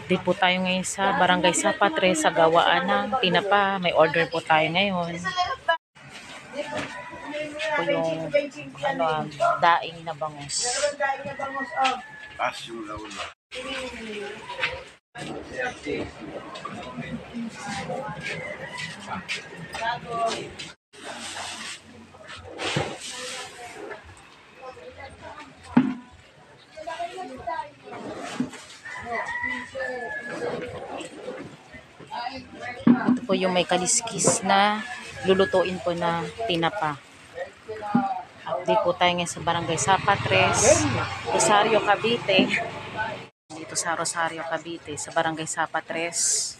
Update po tayo ngayon sa Barangay Sapatre sa gawaan ng tinapa. May order po tayo ngayon. Ito yung daing na bangus. Ito po yung may kaliskis na lulutuin po na tinapa. Update po tayo ngayon sa Barangay Sapatres, Rosario, Cavite. Dito sa Rosario, Cavite, sa Barangay Sapatres.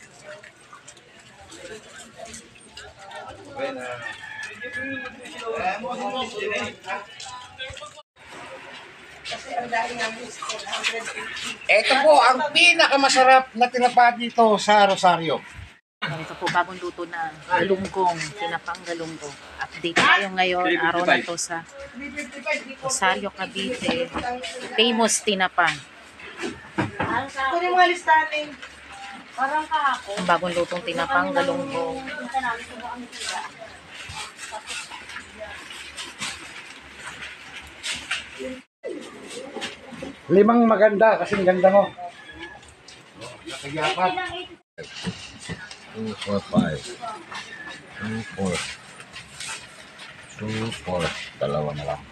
Ito po ang pinakamasarap na tinapa dito sa Rosario. Ito po bagong luto na galunggong, tinapang galunggong. Update tayo ngayon, araw na to sa Rosario, Cavite. Famous tinapa. Kung yung mga listanin, parang kahapon. Bagong lutong tinapang galunggong. Limang maganda kasing ganda mo. Nakayapat. 2, 4, 5. 2, 4. 2, 4. Dalawa na lang.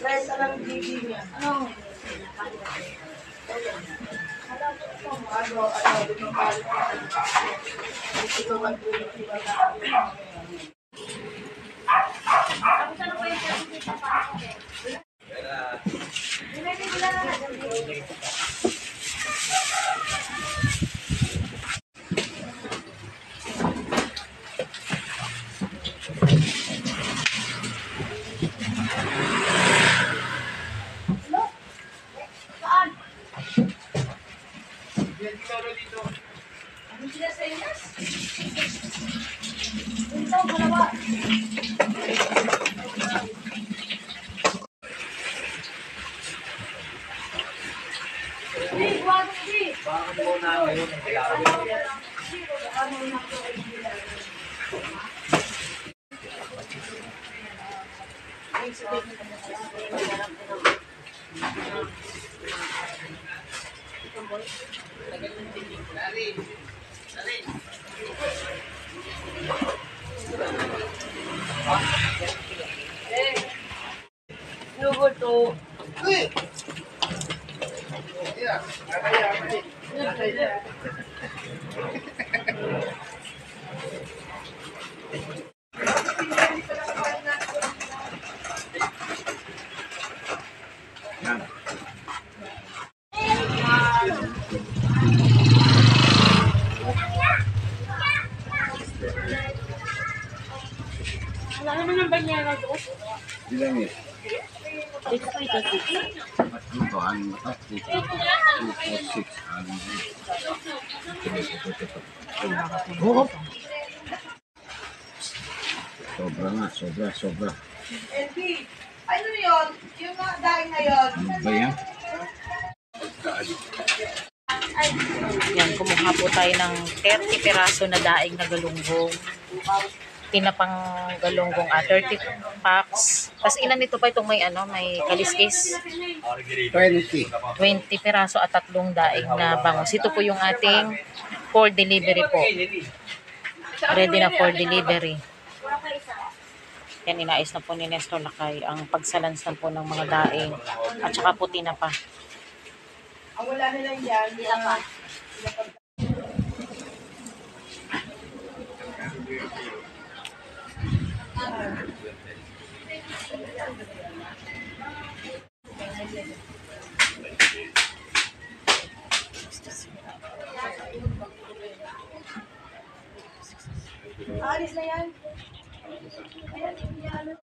Guys, alam GB niya. Ano? Wala naman ng banyera doon. Ilan eh? Dito po ito. Ito, ano ito? 2, 4, 6. Ano ito? Oo. Sobra nga, sobra. LB, ano yun? Yung mga daing na yun? Ano ba yan? Yan, kumuha po tayo ng 30 piraso na daing na galunggong. Tinapang galunggong, 30 packs. Tapos ilan nito pa itong may may kaliskis? 20. 20 piraso at 3 daing na bangus. Ito po yung ating for delivery po. Ready na for delivery. Yan, inais na po ni Nestor Lakay ang pagsalansan po ng mga daing at saka po tinapa. Ang wala nilang yan, nila alis na yan.